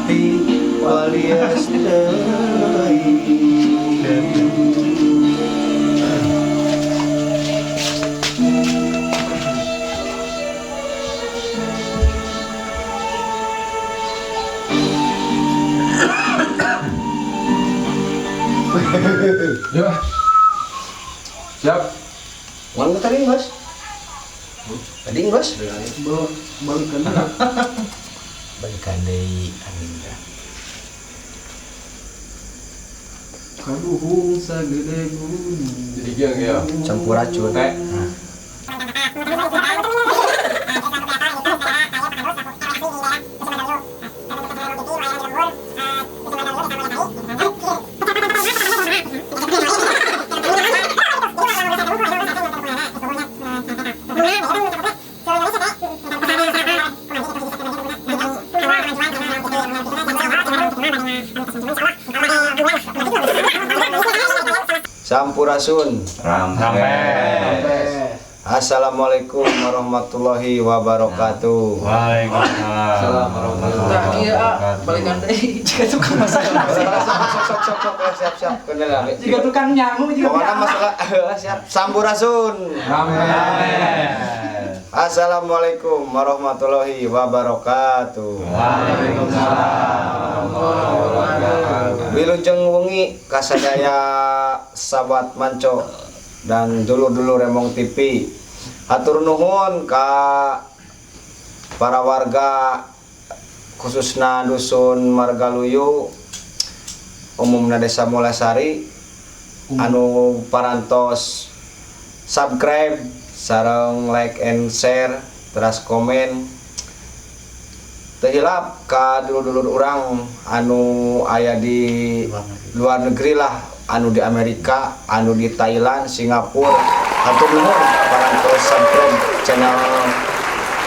Sakti waliastai. Ya. Siap. Mana tadi Mas? Tadi Mas? Balikan. Balikan deui Aminda. Kaduhung sagede gunung. Jadi geng ya. Campur racun. Teh. Sampurasun. Rampes. Assalamualaikum warahmatullahi wabarakatuh. Waalaikumsalam warahmatullahi Tah ieu wabarakatuh. balikan deui jika tukang masalah. Siap kenal. Jika tukang nyamu juga. Pokoknya masalah siap. Sampurasun. Rampes. Assalamualaikum warahmatullahi wabarakatuh. Waalaikumsalam warahmatullahi wabarakatuh. Wilujeng wengi kasadaya sahabat manco dan dulur-dulur Remong TV. Hatur nuhun ka para warga khususna dusun Margaluyu umumna Desa Mulasari anu parantos subscribe sareng like and share teras komen teu hilap ka dulur-dulur urang anu aya di luar negeri lah, anu di Amerika, anu di Thailand, Singapura. Hatur nuhun parantos subscribe channel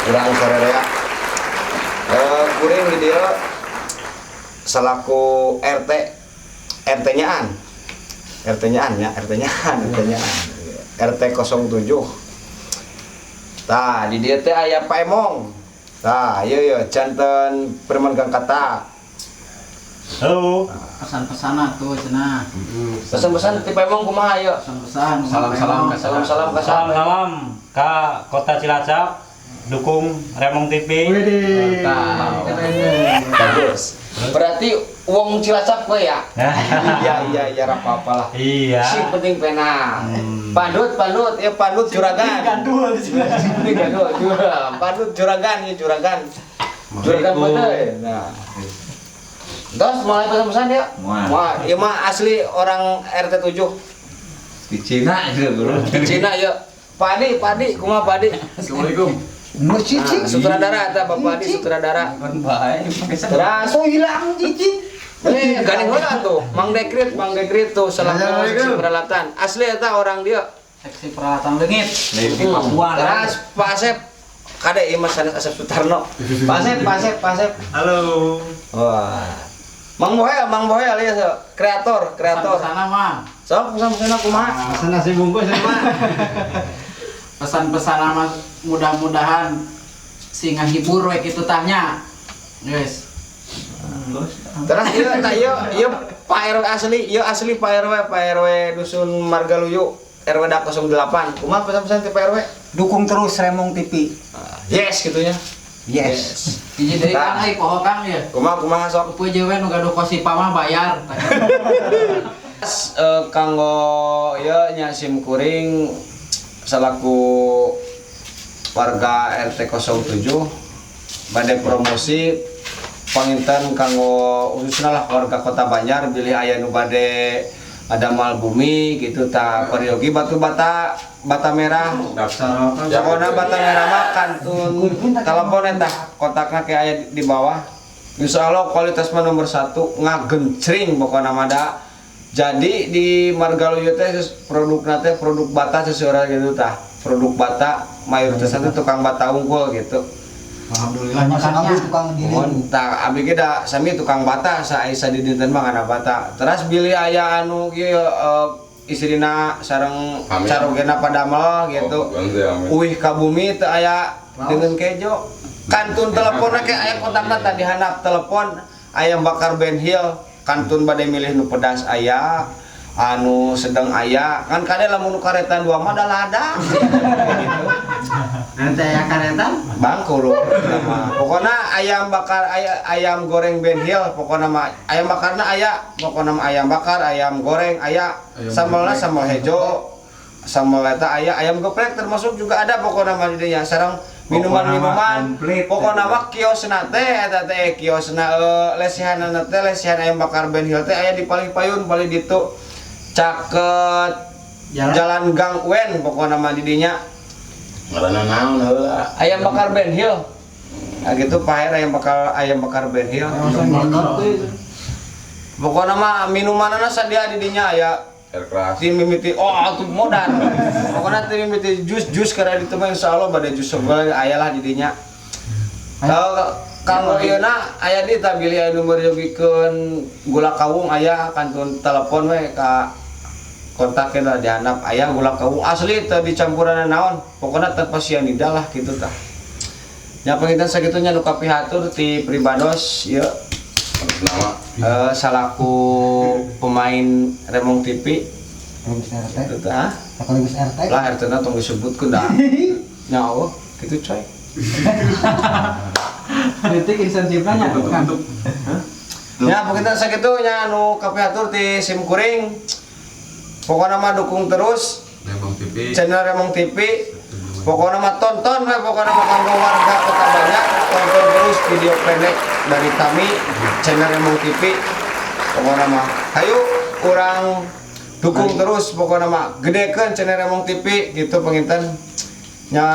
urang Korea. Kuring di dieu selaku RT-nyaan RT 07. Tah di dieu teh aya Pak Emong. Tah ieu janten permengang kata. Halo. Pesan-pesanan tuh cenah. Pesan-pesan ti Pak Emong kumaha ieu? Pesan-pesan. Salam-salam. Salam-salam ka siapa? Salam ka Kota Cilacap. Dukung Remong TV. Bagus. Berarti wong Cilacap we ya? Iya apa-apa lah. Iya. Si penting pena. Pandut ya pandut juragan. Gandul di sini. Pandut juragan ya juragan. Juragan pandai. Nah. Terus mulai pesan-pesan ya? Wah, ieu mah asli orang RT 7. Di Cina itu bro. Di Cina ya. Padi, kumaha Padi? Assalamualaikum. Sutradara eta Bapak Adi sutradara. Kan bae. Teras Hilang cicing. gandeng heula tuh, Mang Dekrit tuh selaku seksi peralatan. Asli eta orang dia. Seksi peralatan leungit. Di Papua lah. Teras Pak Asep kade ieu mah sanes Asep Sutarno. Pak Asep. Halo. Wah. Mang Bohel alias kreator. Pesan-pesanan mah. Sok pesan-pesan kumaha? Pesan nasi bungkus mah. Pesan-pesanan mah mudah-mudahan si ngahibur we kitu tahnya. Guys. Terus ieu Pak RW asli Pak RW dusun Margaluyu RW 08. Kumaha pesan-pesan ti Pak RW? Dukung terus Remong TV. Yes gitunya. Yes. Hiji deui kan ai poho Kang ya. Kumaha sok? Upeu jewe nu gaduh kosipa mah bayar. Kanggo ieu nya sim kuring selaku warga RT 07 bade promosi panginten kanggo khususna lah warga Kota Banjar bilih aya nu bade ada mal bumi gitu ta periogi batu bata merah pokona bata merah mah kantun telepon eta kontakna ke aya di bawah. Insyaallah kualitas mah nomor 1 ngagencring pokona mah da. Jadi di Margaluyu teh produkna teh produk bata seseorang gitu tah. Produk bata mayoritasnya teh tukang bata unggul gitu. Alhamdulillah Masa nyakannya. kamu tukang diri. Mun tah abi ge da sami tukang bata saisa di dinten mah kana bata. Terus bilih aya anu ieu istrina sareng carogena padamel gitu. Uih ka bumi teu aya dengan kejo. Kantun teleponna ke aya kontakna tadi handap telepon ayam bakar Ben Hill kantun bade milih nu pedas aya anu sedang aya kan kade lamun nu karetan dua mah da ladang gitu. Nanti ya karetan. Bangku nama pokoknya ayam bakar ayam goreng Ben Hill pokoknya mah ayam bakarna aya pokoknya mah ayam bakar ayam goreng aya sambalna sambal hejo sambal eta aya ayam geprek termasuk juga ada pokoknya mah di dinya sareng minuman-minuman pokoknya mah kiosna teh eta teh kiosna lesihanna teh lesihan ayam bakar Ben Hill teh aya di paling payun paling ditu caket jalan Gang Wen pokoknya mah di dinya Ngaranna naon heula? ayam bakar Ben Hill. Nah gitu Pak ayam bakar Ben Hill. Pokoknya mah minumanana sadia di dinya aya Air keras. tim mimiti atuh modern. Pokoknya tim mimiti jus karena ditu mah insyaallah bade jus segala aya lah di dinya. Kanggo ieuna aya di tabili aya nomor jogikeun gula kawung aya kantun telepon we ka kontaknya lah dihanap ayah gula kawung asli teh dicampuran naon pokoknya tanpa sianida lah gitu tah nya penginten sagitunya nu kapihatur ti Pribados ieu Nama. salaku pemain Remong TV Sekaligus RT. itu tah Sekaligus RT. lah RT na tong disebutkeun da nya Allah kitu coy Kritik insentifnya nya kan. nya penginten sagitunya nu kapihatur ti Sim Kuring pokoknya mah dukung terus Remong TV. channel Remong TV pokoknya mah tonton we pokoknya mah kanggo warga Kota Banyak tonton terus video pendek dari kami channel Remong TV pokoknya mah hayu kurang dukung terus pokoknya mah gedekeun channel Remong TV gitu penginten nya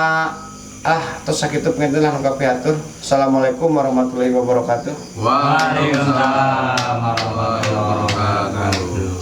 terus sakitu penginten lah nu kapiatur. Assalamualaikum warahmatullahi wabarakatuh. Waalaikumsalam warahmatullahi wabarakatuh.